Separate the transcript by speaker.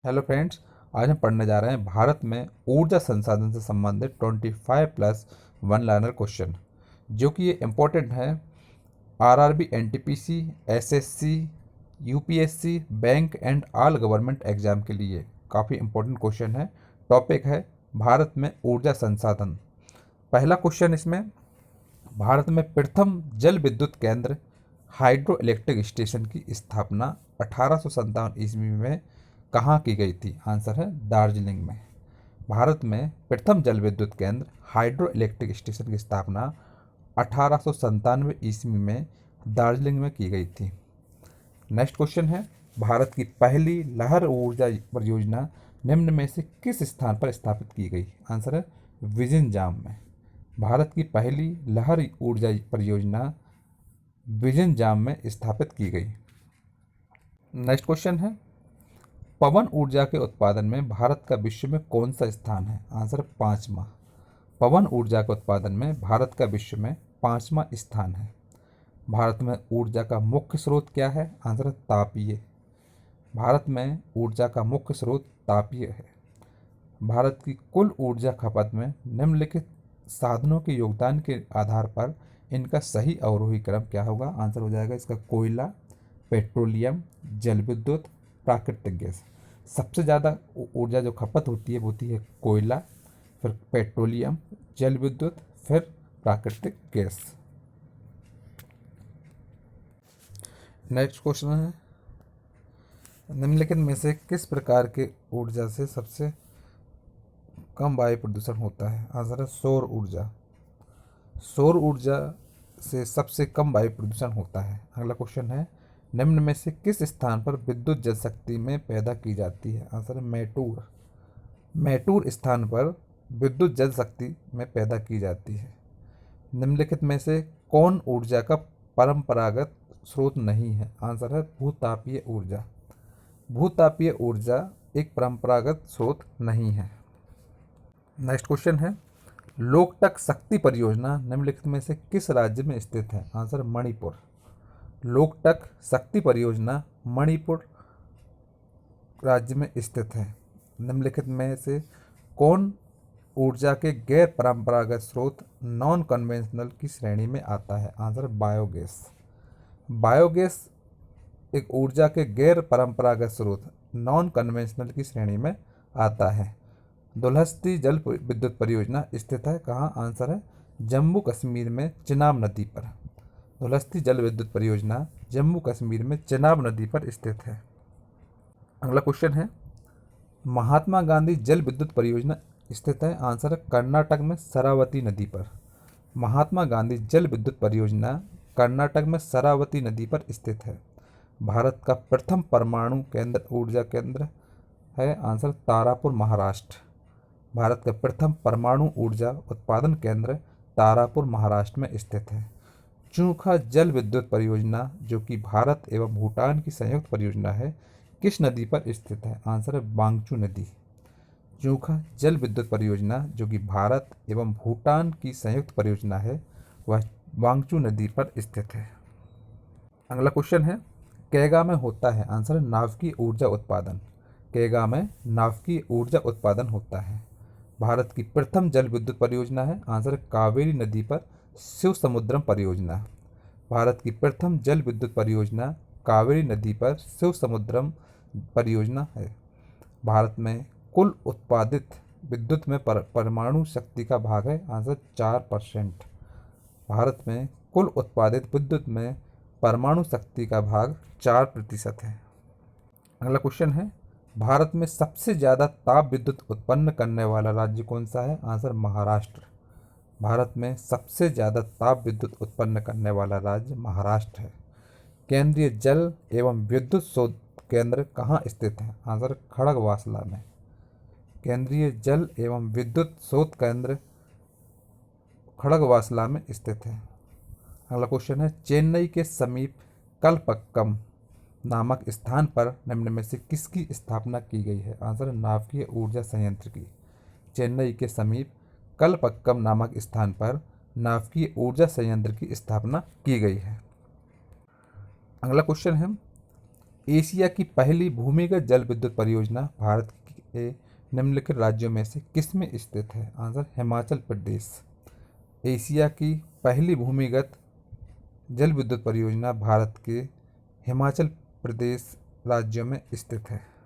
Speaker 1: Hello friends. आज हम पढ़ने जा रहे हैं भारत में ऊर्जा संसाधन से संबंधित 25+1 लाइनर क्वेश्चन, जो कि ये इम्पोर्टेंट है RRB, NTPC, SSC, UPSC, bank and all government exam के लिए काफ़ी इम्पोर्टेंट क्वेश्चन है। टॉपिक है भारत में ऊर्जा संसाधन। पहला क्वेश्चन इसमें, भारत में प्रथम जल विद्युत केंद्र हाइड्रो इलेक्ट्रिक स्टेशन की स्थापना 1857 ईस्वी में कहाँ की गई थी? आंसर है दार्जिलिंग में। भारत में प्रथम जल विद्युत केंद्र हाइड्रो इलेक्ट्रिक स्टेशन की स्थापना 1897 ईस्वी में दार्जिलिंग में की गई थी। नेक्स्ट क्वेश्चन है, भारत की पहली लहर ऊर्जा परियोजना निम्न में से किस स्थान पर स्थापित की गई? आंसर है विजिंजाम में। भारत की पहली लहर ऊर्जा परियोजना विजिंजाम में स्थापित की गई। नेक्स्ट क्वेश्चन है, पवन ऊर्जा के उत्पादन में भारत का विश्व में कौन सा स्थान है? आंसर 5वां। पवन ऊर्जा के उत्पादन में भारत का विश्व में 5वां स्थान है। भारत में ऊर्जा का मुख्य स्रोत क्या है? आंसर है तापीय। भारत में ऊर्जा का मुख्य स्रोत तापीय है। भारत की कुल ऊर्जा खपत में निम्नलिखित साधनों के योगदान के आधार पर इनका सही अवरोही क्रम क्या होगा? आंसर हो जाएगा इसका कोयला, पेट्रोलियम, जल विद्युत, प्राकृतिक गैस। सबसे ज़्यादा ऊर्जा जो खपत होती है वो होती है कोयला, फिर पेट्रोलियम, जल विद्युत, फिर प्राकृतिक गैस। नेक्स्ट क्वेश्चन है, निम्नलिखित में से किस प्रकार के ऊर्जा से सबसे कम वायु प्रदूषण होता है? आंसर है सौर ऊर्जा। सौर ऊर्जा से सबसे कम वायु प्रदूषण होता है। अगला क्वेश्चन है, निम्न में से किस स्थान पर विद्युत जल शक्ति में पैदा की जाती है? आंसर है मैटूर। मैटूर स्थान पर विद्युत जल शक्ति में पैदा की जाती है। निम्नलिखित में से कौन ऊर्जा का परंपरागत स्रोत नहीं है? आंसर है भूतापीय ऊर्जा। भूतापीय ऊर्जा एक परंपरागत स्रोत नहीं है। नेक्स्ट क्वेश्चन है, लोकटक शक्ति परियोजना निम्नलिखित में से किस राज्य में स्थित है? आंसर मणिपुर। लोकटक शक्ति परियोजना मणिपुर राज्य में स्थित है। निम्नलिखित में से कौन ऊर्जा के गैर परंपरागत स्रोत नॉन कन्वेंशनल की श्रेणी में आता है? Answer biogas. बायोगैस एक ऊर्जा के गैर परंपरागत स्रोत नॉन कन्वेंशनल की श्रेणी में आता है। दुलहस्ती जल विद्युत परियोजना स्थित है कहाँ? आंसर है जम्मू कश्मीर में चिनाब नदी पर। दुलहस्ती जल विद्युत परियोजना जम्मू कश्मीर में चिनाब नदी पर स्थित है। अगला क्वेश्चन है, महात्मा गांधी जल विद्युत परियोजना स्थित है? आंसर है कर्नाटक में शरावती नदी पर। महात्मा गांधी जल विद्युत परियोजना कर्नाटक में शरावती नदी पर स्थित है। भारत का प्रथम परमाणु केंद्र ऊर्जा केंद्र है? आंसर तारापुर, महाराष्ट्र। भारत का प्रथम परमाणु ऊर्जा उत्पादन केंद्र तारापुर, महाराष्ट्र में स्थित है। चूखा जल विद्युत परियोजना जो कि भारत एवं भूटान की संयुक्त परियोजना है, किस नदी पर स्थित है? आंसर है बांगचू नदी। चूखा जल विद्युत परियोजना जो कि भारत एवं भूटान की संयुक्त परियोजना है, वह बांगचू नदी पर स्थित है। अगला क्वेश्चन है, कैगा में होता है? आंसर है नाभिकीय ऊर्जा उत्पादन। कैगा में नाभिकीय ऊर्जा उत्पादन होता है। भारत की प्रथम जल विद्युत परियोजना है? आंसर है कावेरी नदी पर शिव समुद्रम परियोजना। भारत की प्रथम जल विद्युत परियोजना कावेरी नदी पर शिव समुद्रम परियोजना है। भारत में कुल उत्पादित विद्युत में परमाणु शक्ति का भाग है? आंसर 4%। भारत में कुल उत्पादित विद्युत में परमाणु शक्ति का भाग 4% है। अगला क्वेश्चन है, भारत में सबसे ज़्यादा ताप विद्युत उत्पन्न करने वाला राज्य कौन सा है? आंसर महाराष्ट्र। भारत में सबसे ज़्यादा ताप विद्युत उत्पन्न करने वाला राज्य महाराष्ट्र है। केंद्रीय जल एवं विद्युत शोध केंद्र कहाँ स्थित है? आंसर खड़गवासला में। केंद्रीय जल एवं विद्युत शोध केंद्र खड़गवासला में स्थित है। अगला क्वेश्चन है, चेन्नई के समीप कलपक्कम नामक स्थान पर निम्न में से किसकी स्थापना की गई है? आंसर नाभिकीय ऊर्जा संयंत्र की। चेन्नई के समीप कलपक्कम नामक स्थान पर नाभिकीय ऊर्जा संयंत्र की स्थापना की गई है। अगला क्वेश्चन है, एशिया की पहली भूमिगत जल विद्युत परियोजना भारत के निम्नलिखित राज्यों में से किस में स्थित है? आंसर हिमाचल प्रदेश। एशिया की पहली भूमिगत जल विद्युत परियोजना भारत के हिमाचल प्रदेश राज्य में स्थित है।